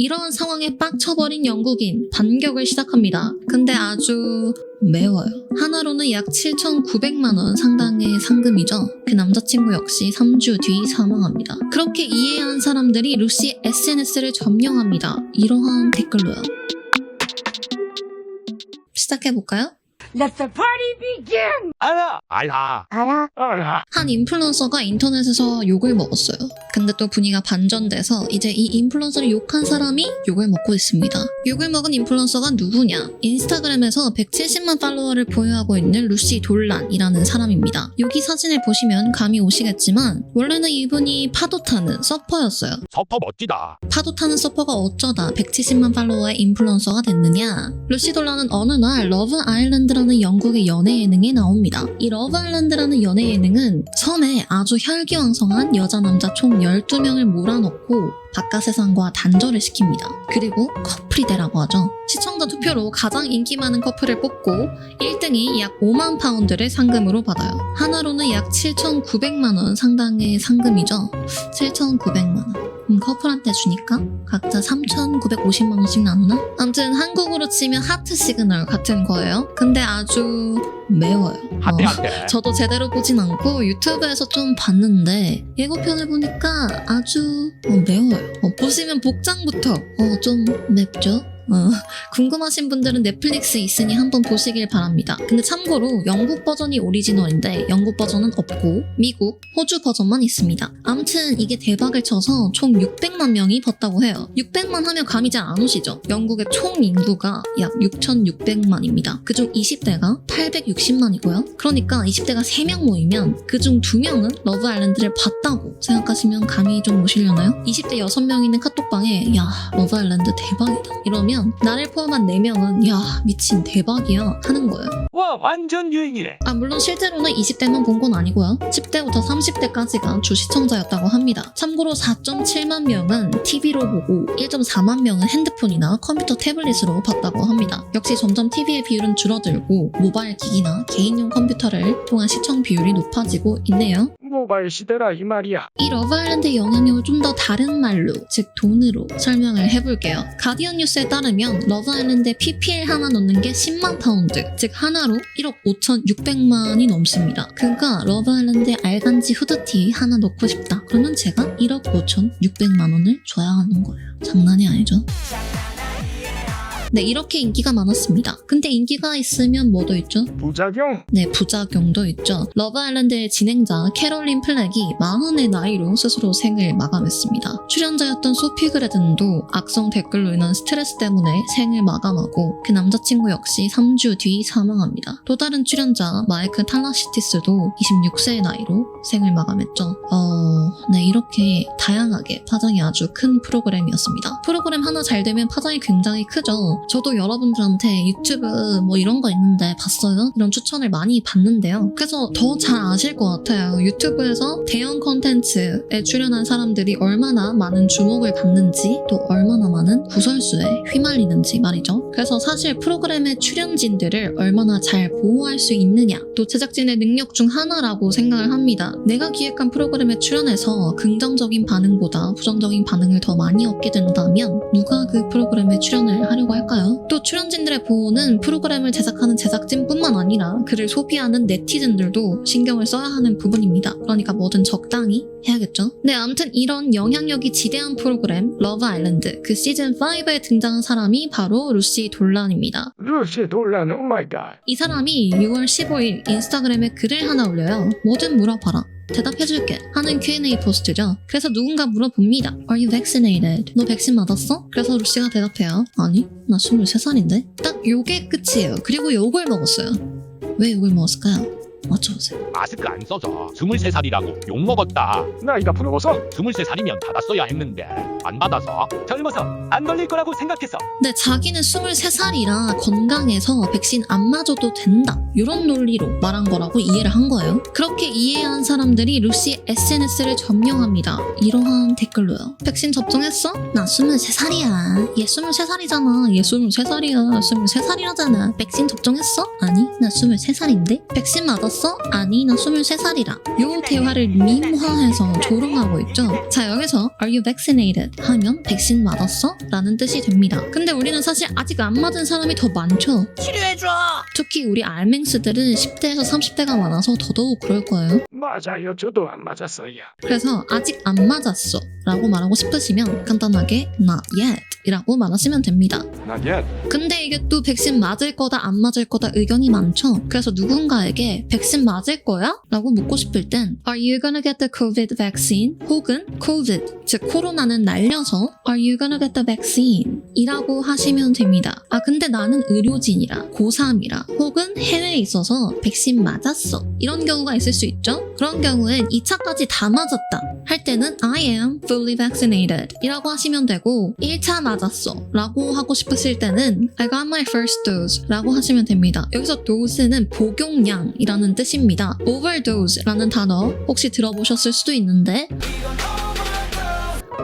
이러한 상황에 빡쳐버린 영국인 반격을 시작합니다. 근데 아주 매워요. 하나로는 약 7,900만 원 상당의 상금이죠. 그 남자친구 역시 3주 뒤 사망합니다. 그렇게 이해한 사람들이 루시의 SNS를 점령합니다. 이러한 댓글로요. 시작해볼까요? Let the party begin! 알아. 한 인플루언서가 인터넷에서 욕을 먹었어요. 근데 또 분위기가 반전돼서 이제 이 인플루언서를 욕한 사람이 욕을 먹고 있습니다. 욕을 먹은 인플루언서가 누구냐? 인스타그램에서 170만 팔로워를 보유하고 있는 루시 돌란이라는 사람입니다. 여기 사진을 보시면 감이 오시겠지만 원래는 이분이 파도 타는 서퍼였어요. 서퍼 멋지다. 파도 타는 서퍼가 어쩌다 170만 팔로워의 인플루언서가 됐느냐? 루시 돌란은 어느 날 러브 아일랜드라는 영국의 연애 예능에 나옵니다. 이 러브 아일랜드라는 연애 예능은 처음에 아주 혈기왕성한 여자 남자 총 12명을 몰아넣고 바깥 세상과 단절을 시킵니다. 그리고 커플이 되라고 하죠. 시청자 투표로 가장 인기 많은 커플을 뽑고 1등이 약 5만 파운드를 상금으로 받아요. 하나로는 약 7,900만 원 상당의 상금이죠. 7,900만 원. 커플한테 주니까 각자 3,950만 원씩 나누나? 아무튼 한국으로 치면 하트 시그널 같은 거예요. 근데 아주 매워요. 하대. 저도 제대로 보진 않고 유튜브에서 좀 봤는데 예고편을 보니까 아주 매워요. 보시면 복장부터 좀 맵죠? 궁금하신 분들은 넷플릭스에 있으니 한번 보시길 바랍니다. 근데 참고로 영국 버전이 오리지널인데 영국 버전은 없고 미국, 호주 버전만 있습니다. 아무튼 이게 대박을 쳐서 총 600만 명이 봤다고 해요. 600만 하면 감이 잘 안 오시죠? 영국의 총 인구가 약 6,600만입니다. 그중 20대가 860만이고요. 그러니까 20대가 3명 모이면 그중 2명은 러브 아일랜드를 봤다고 생각하시면 감이 좀 오시려나요? 20대 6명 있는 카톡방에 야 러브 아일랜드 대박이다 이러면 나를 포함한 4명은 야 미친 대박이야 하는 거예요. 와 완전 유행이네. 물론 실제로는 20대만 본 건 아니고요. 10대부터 30대까지가 주 시청자였다고 합니다. 참고로 4.7만 명은 TV로 보고 1.4만 명은 핸드폰이나 컴퓨터 태블릿으로 봤다고 합니다. 역시 점점 TV의 비율은 줄어들고 모바일 기기나 개인용 컴퓨터를 통한 시청 비율이 높아지고 있네요. 모바일 시대라 이 말이야. 이 러브 아일랜드의 영향력을 좀 더 다른 말로, 즉 돈으로 설명을 해볼게요. 가디언 뉴스에 따르면 러브 아일랜드에 PPL 하나 넣는 게 10만 파운드, 즉 하나로 1억 5,600만이 넘습니다. 그러니까 러브 아일랜드에 알간지 후드티 하나 넣고 싶다. 그러면 제가 1억 5,600만 원을 줘야 하는 거예요. 장난이 아니죠. 네, 이렇게 인기가 많았습니다. 근데 인기가 있으면 뭐도 있죠? 부작용. 네, 부작용도 있죠. 러브 아일랜드의 진행자 캐롤린 플렉이 40의 나이로 스스로 생을 마감했습니다. 출연자였던 소피 그레든도 악성 댓글로 인한 스트레스 때문에 생을 마감하고 그 남자친구 역시 3주 뒤 사망합니다. 또 다른 출연자 마이크 탈라시티스도 26세의 나이로 생을 마감했죠. 네, 이렇게 다양하게 파장이 아주 큰 프로그램이었습니다. 프로그램 하나 잘 되면 파장이 굉장히 크죠. 저도 여러분들한테 유튜브 뭐 이런 거 있는데 봤어요? 이런 추천을 많이 받는데요. 그래서 더 잘 아실 것 같아요. 유튜브에서 대형 콘텐츠에 출연한 사람들이 얼마나 많은 주목을 받는지 또 얼마나 많은 구설수에 휘말리는지 말이죠. 그래서 사실 프로그램의 출연진들을 얼마나 잘 보호할 수 있느냐 또 제작진의 능력 중 하나라고 생각을 합니다. 내가 기획한 프로그램에 출연해서 긍정적인 반응보다 부정적인 반응을 더 많이 얻게 된다면 누가 그 프로그램에 출연을 하려고 할까요? 또 출연진들의 보호는 프로그램을 제작하는 제작진뿐만 아니라 그를 소비하는 네티즌들도 신경을 써야 하는 부분입니다. 그러니까 뭐든 적당히 해야겠죠? 네, 아무튼 이런 영향력이 지대한 프로그램 러브 아일랜드 그 시즌5에 등장한 사람이 바로 루시 돌란입니다. 루시 돌란 오마이갓. 이 사람이 6월 15일 인스타그램에 글을 하나 올려요. 뭐든 물어봐라. 대답해줄게 하는 Q&A 포스트죠. 그래서 누군가 물어봅니다. Are you vaccinated? 너 백신 맞았어? 그래서 루시가 대답해요. 아니, 나 23살인데? 딱 요게 끝이에요. 그리고 욕을 먹었어요. 왜 욕을 먹었을까요? 맞춰보세요. 마스크 안 써서 23살이라고 욕먹었다. 나이가 부러워서 23살이면 받았어야 했는데 안 받아서 젊어서 안 걸릴 거라고 생각했어. 근데 자기는 23살이라 건강해서 백신 안 맞아도 된다 이런 논리로 말한 거라고 이해를 한 거예요. 그렇게 이해한 사람들이 루시 SNS를 점령합니다. 이러한 댓글로요. 백신 접종했어? 나 23살이야. 얘 23살이잖아. 얘 23살이야. 23살이라잖아. 백신 접종했어? 아니 나 23살인데? 백신 맞았어? 맞았어? 아니 나 23살이라. 요 대화를 밈화해서 조롱하고 있죠. 자 여기서 Are you vaccinated? 하면 백신 맞았어? 라는 뜻이 됩니다. 근데 우리는 사실 아직 안 맞은 사람이 더 많죠. 치료해줘. 특히 우리 알맹스들은 10대에서 30대가 많아서 더더욱 그럴 거예요. 맞아요. 저도 안 맞았어요. 그래서 아직 안 맞았어 라고 말하고 싶으시면 간단하게 not yet 이라고 말하시면 됩니다. Not yet. 근데 이게 또 백신 맞을 거다 안 맞을 거다 의견이 많죠. 그래서 누군가에게 백신 맞을 거야? 라고 묻고 싶을 땐 Are you gonna get the COVID vaccine? 혹은 COVID, 즉 코로나는 날려서 Are you gonna get the vaccine? 이라고 하시면 됩니다. 아 근데 나는 의료진이라 고3이라 혹은 해외에 있어서 백신 맞았어 이런 경우가 있을 수 있죠. 그런 경우엔 2차까지 다 맞았다 할 때는 I am fully vaccinated 이라고 하시면 되고 1차 맞았어 라고 하고 싶으실 때는 I got my first dose 라고 하시면 됩니다. 여기서 dose는 복용량이라는 뜻입니다. overdose 라는 단어 혹시 들어보셨을 수도 있는데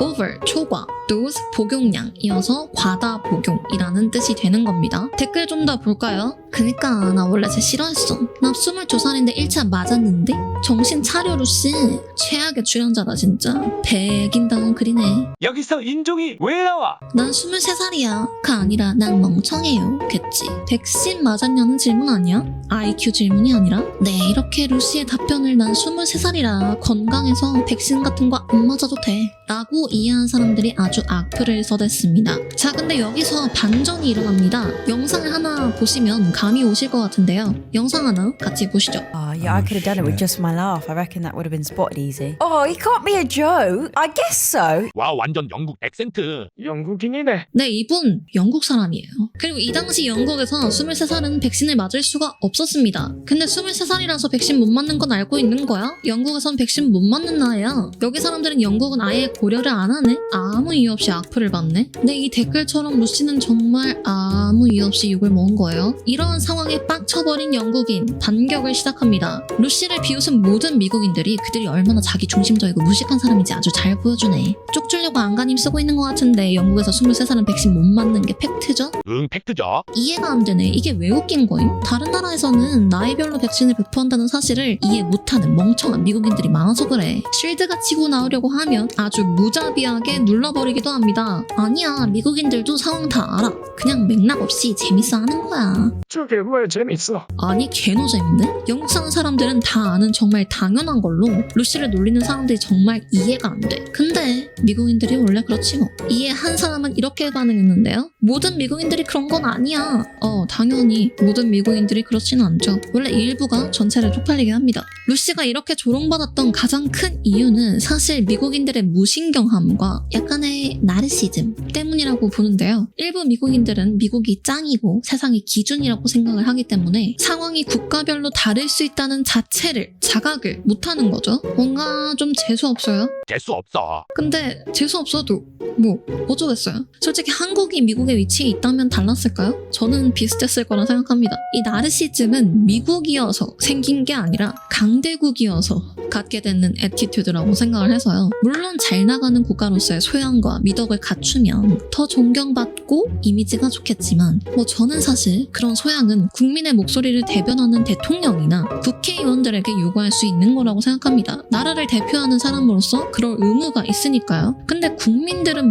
over, 초과, dose, 복용량 이어서 과다 복용이라는 뜻이 되는 겁니다. 댓글 좀 더 볼까요? 그니까 나 원래 쟤 싫어했어. 나 22살인데 1차 맞았는데? 정신 차려 루씨. 최악의 출연자다 진짜. 백인다운 글이네. 여기서 인종이 왜 나와? 난 23살이야. 가 아니라 난 멍청해요. 겠지. 백신 맞았냐는 질문 아니야? IQ 질문이 아니라? 네, 이렇게 루시의 답변을 난 23살이라 건강해서 백신 같은 거 안 맞아도 돼. 라고 이해한 사람들이 아주 악플을 써댔습니다. 자, 근데 여기서 반전이 일어납니다. 영상을 하나 보시면 감이 오실 것 같은데요. 영상 하나 같이 보시죠. Oh, yeah, I could have done it with just my laugh. I reckon that would have been spotted easy. Oh, he can't be a joke. I guess so. 와 완전 영국 액센트. 영국인이네. 네, 이분 영국 사람이에요. 그리고 이 당시 영국에서 23살은 백신을 맞을 수가 없었습니다. 근데 23살이라서 백신 못 맞는 건 알고 있는 거야? 영국에선 백신 못 맞는 나이야. 여기 사람들은 영국은 아예 고려를 안 하네? 아무 이유 없이 악플을 받네? 근데 이 댓글처럼 루시는 정말 아무 이유 없이 욕을 먹은 거예요. 이런 상황에 빡쳐버린 영국인 반격을 시작합니다. 루시를 비웃은 모든 미국인들이 그들이 얼마나 자기 중심적이고 무식한 사람인지 아주 잘 보여주네. 쪽 주려고 안간힘 쓰고 있는 것 같은데 영국에서 23살은 백신 못 맞는 게 팩트죠? 응 팩트죠. 이해가 안 되네. 이게 왜 웃긴 거임? 다른 나라에서는 나이별로 백신을 배포한다는 사실을 이해 못하는 멍청한 미국인들이 많아서 그래. 쉴드가 치고 나오려고 하면 아주 무자비하게 눌러버리기도 합니다. 아니야, 미국인들도 상황 다 알아. 그냥 맥락 없이 재밌어 하는 거야. 저게 왜 재밌어? 아니 개노잼인데? 영국 사는 사람들은 다 아는 정말 당연한 걸로 루시를 놀리는 사람들이 정말 이해가 안 돼. 근데 미국인들이 원래 그렇지 뭐. 이해한 사람은 이렇게 반응했는데요. 모든 미국인들이 그런 건 아니야. 당연히 모든 미국인들이 그렇지는 않죠. 원래 일부가 전체를 쪽팔리게 합니다. 루시가 이렇게 조롱받았던 가장 큰 이유는 사실 미국인들의 무신경함과 약간의 나르시즘 때문이라고 보는데요. 일부 미국인들은 미국이 짱이고 세상이 기준이라고 생각을 하기 때문에 상황이 국가별로 다를 수 있다는 자체를 자각을 못하는 거죠. 뭔가 좀 재수없어요. 재수 없어. 근데 재수없어도 뭐 어쩌겠어요. 솔직히 한국이 미국의 위치에 있다면 달랐을까요? 저는 비슷했을 거라 생각합니다. 이 나르시즘은 미국이어서 생긴 게 아니라 강대국이어서 갖게 되는 애티튜드라고 생각을 해서요. 물론 잘 나가는 국가로서의 소양과 미덕을 갖추면 더 존경받고 이미지가 좋겠지만 저는 사실 그런 소양은 국민의 목소리를 대변하는 대통령이나 국회의원들에게 요구할 수 있는 거라고 생각합니다. 나라를 대표하는 사람으로서 그럴 의무가 있으니까요. 근데 국민들은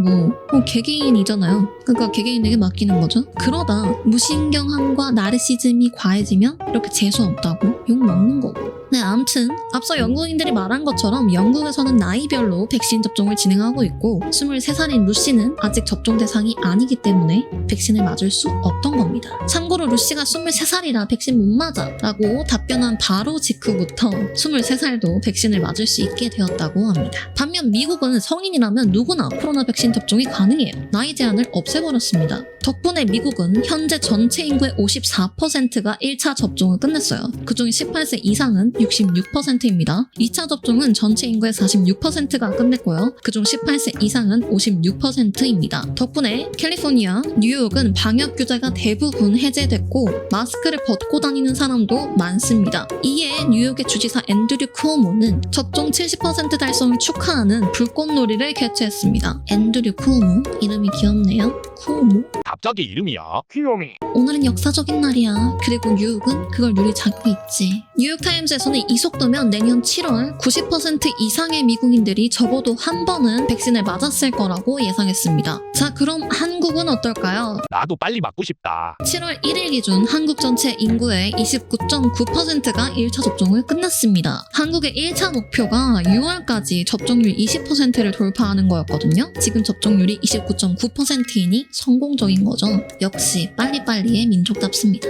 개개인이잖아요. 그러니까 개개인에게 맡기는 거죠. 그러다 무신경함과 나르시즘이 과해지면 이렇게 재수없다고 욕 먹는 거고. 네, 아무튼 앞서 영국인들이 말한 것처럼 영국에서는 나이별로 백신 접종을 진행하고 있고 23살인 루시는 아직 접종 대상이 아니기 때문에 백신을 맞을 수 없던 겁니다. 참고로 루시가 23살이라 백신 못 맞아 라고 답변한 바로 직후부터 23살도 백신을 맞을 수 있게 되었다고 합니다. 반면 미국은 성인이라면 누구나 코로나 백신 접종이 가능해요. 나이 제한을 없애버렸습니다. 덕분에 미국은 현재 전체 인구의 54%가 1차 접종을 끝냈어요. 그중 18세 이상은 66%입니다. 2차 접종은 전체 인구의 46%가 끝냈고요. 그중 18세 이상은 56%입니다. 덕분에 캘리포니아, 뉴욕은 방역 규제가 대부분 해제됐고 마스크를 벗고 다니는 사람도 많습니다. 이에 뉴욕의 주지사 앤드류 쿠오모는 접종 70% 달성을 축하하는 불꽃놀이를 개최했습니다. 앤드류 쿠오모, 이름이 귀엽네요. 쿠오모. 갑자기 이름이야. 귀요미. 오늘은 역사적인 날이야. 그리고 뉴욕은 그걸 누릴 자격이 있지. 뉴욕타임스에서는 이 속도면 내년 7월 90% 이상의 미국인들이 적어도 한 번은 백신을 맞았을 거라고 예상했습니다. 자, 그럼 한국은 어떨까요? 나도 빨리 맞고 싶다. 7월 1일 기준 한국 전체 인구의 29.9%가 1차 접종을 끝냈습니다. 한국의 1차 목표가 6월까지 접종률 20%를 돌파하는 거였거든요. 지금 접종률이 29.9%이니 성공적인 거죠. 역시 빨리빨리의 민족답습니다.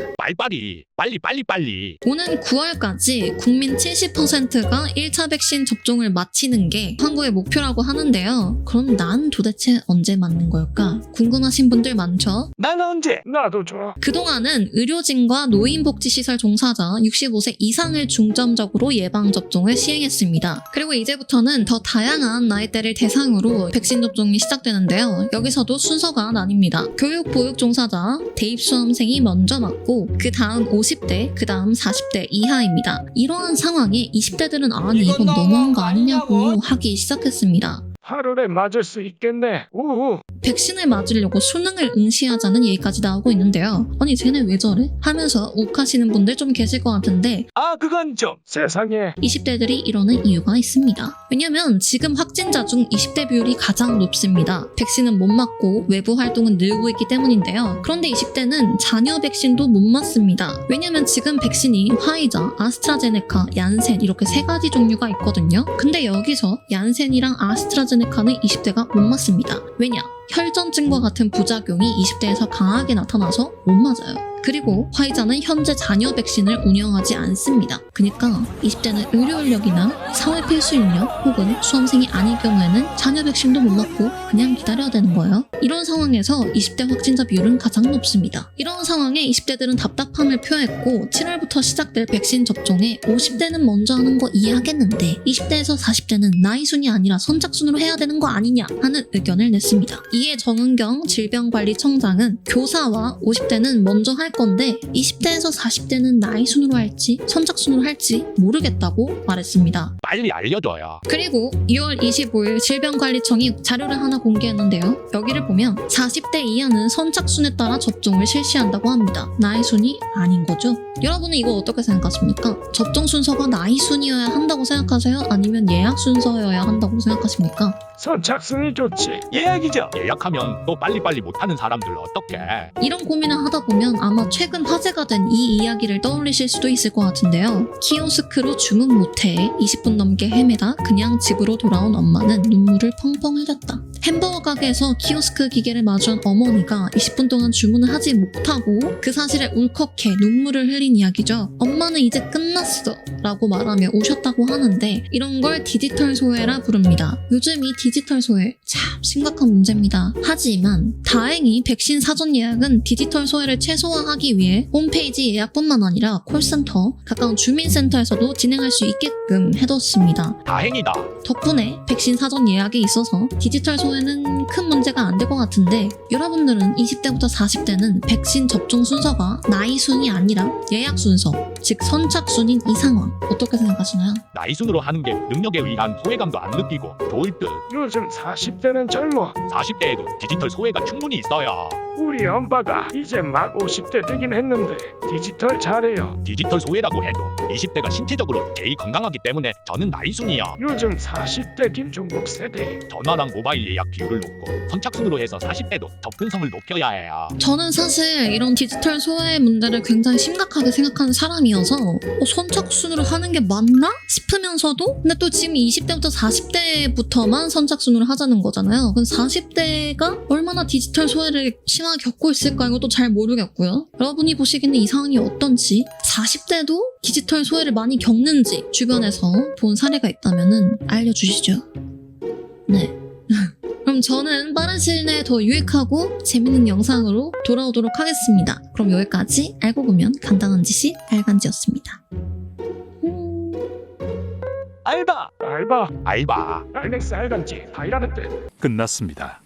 빨리. 오는 9월까지 국민 70%가 1차 백신 접종을 마치는 게 한국의 목표라고 하는데요. 그럼 난 도대체 언제 맞는 걸까? 궁금하신 분들 많죠? 난 언제? 나도 좋아. 그동안은 의료진과 노인복지시설 종사자 65세 이상을 중점적으로 예방접종을 시행했습니다. 그리고 이제부터는 더 다양한 나이대를 대상으로 백신 접종이 시작되는데요. 여기서도 순서가 나뉩니다. 교육보육 종사자, 대입수험생이 먼저 맞고 그 다음 50대, 그 다음 40대 이하입니다. 이러한 상황에 20대들은 아니 이건 너무한 거 아니냐고 하기 시작했습니다. 하루에 맞을 수 있겠네. 우우. 백신을 맞으려고 수능을 응시하자는 얘기까지 나오고 있는데요. 아니 쟤네 왜 저래? 하면서 욱하시는 분들 좀 계실 것 같은데 아, 그건 좀. 세상에. 20대들이 이러는 이유가 있습니다. 왜냐면 지금 확진자 중 20대 비율이 가장 높습니다. 백신은 못 맞고 외부 활동은 늘고 있기 때문인데요. 그런데 20대는 자녀 백신도 못 맞습니다. 왜냐면 지금 백신이 화이자, 아스트라제네카, 얀센 이렇게 세 가지 종류가 있거든요. 근데 여기서 얀센이랑 아스트라제네카는 20대가 못 맞습니다. 왜냐? 혈전증과 같은 부작용이 20대에서 강하게 나타나서 못 맞아요. 그리고 화이자는 현재 자녀 백신을 운영하지 않습니다. 그러니까 20대는 의료 인력이나 사회 필수 인력 혹은 수험생이 아닐 경우에는 자녀 백신도 못 맞고 그냥 기다려야 되는 거예요. 이런 상황에서 20대 확진자 비율은 가장 높습니다. 이런 상황에 20대들은 답답함을 표했고 7월부터 시작될 백신 접종에 50대는 먼저 하는 거 이해하겠는데 20대에서 40대는 나이 순이 아니라 선착순으로 해야 되는 거 아니냐 하는 의견을 냈습니다. 이에 정은경 질병관리청장은 교사와 50대는 먼저 할 건데 20대에서 40대는 나이 순으로 할지 선착순으로 할지 모르겠다고 말했습니다. 빨리 알려줘요. 그리고 2월 25일 질병관리청이 자료를 하나 공개했는데요. 여기를 보면 40대 이하는 선착순에 따라 접종을 실시한다고 합니다. 나이 순이 아닌 거죠. 여러분은 이거 어떻게 생각하십니까? 접종 순서가 나이 순이어야 한다고 생각하세요? 아니면 예약 순서여야 한다고 생각하십니까? 선착순이 좋지. 예약이죠. 예약하면 또 빨리빨리 못하는 사람들 어떡해. 이런 고민을 하다 보면 아마 최근 화제가 된 이 이야기를 떠올리실 수도 있을 것 같은데요. 키오스크로 주문 못해 20분 넘게 헤매다 그냥 집으로 돌아온 엄마는 눈물을 펑펑 흘렸다. 햄버거 가게에서 키오스크 기계를 마주한 어머니가 20분 동안 주문을 하지 못하고 그 사실에 울컥해 눈물을 흘린 이야기죠. 엄마는 이제 끝났어 라고 말하며 우셨다고 하는데 이런 걸 디지털 소외라 부릅니다. 요즘 이 디지털 소외 참 심각한 문제입니다. 하지만 다행히 백신 사전 예약은 디지털 소외를 최소화하기 위해 홈페이지 예약뿐만 아니라 콜센터, 가까운 주민센터에서도 진행할 수 있게끔 해뒀습니다. 다행이다. 덕분에 백신 사전 예약에 있어서 디지털 소외는 큰 문제가 안 될 것 같은데 여러분들은 20대부터 40대는 백신 접종 순서가 나이 순이 아니라 예약 순서, 즉 선착순인 이 상황 어떻게 생각하시나요? 나이 순으로 하는 게 능력에 의한 소외감도 안 느끼고 좋을 듯. 요즘 40대는 젊어. 40대에도 디지털 소외가 충분히 있어요. 우리 엄마가 이제 막 50대 되긴 했는데 디지털 잘해요. 디지털 소외라고 해도 20대가 신체적으로 제일 건강하기 때문에 저는 나이 순이요. 요즘 40대 김종국 세대. 전화랑 모바일 예약 비율을 높고 선착순으로 해서 40대도 접근성을 높여야 해요. 저는 사실 이런 디지털 소외 문제를 굉장히 심각하게 생각하는 사람이어서 선착순으로 하는 게 맞나? 싶으면서도 근데 또 지금 20대부터 40대부터만 선착순으로 하자는 거잖아요. 그럼 40대가 얼마나 디지털 소외를 심하게 겪고 있을까 이것도 잘 모르겠고요. 여러분이 보시기에는 이 상황이 어떤지 40대도 디지털 소외를 많이 겪는지 주변에서 본 사례가 있다면 알려주시죠. 네. 그럼 저는 빠른 시일 내에 더 유익하고 재밌는 영상으로 돌아오도록 하겠습니다. 그럼 여기까지 알고 보면 간단한 짓이 알간지였습니다. 알바. 알바. 알바. 알렉스 알간지 다 일하는 듯. 끝났습니다.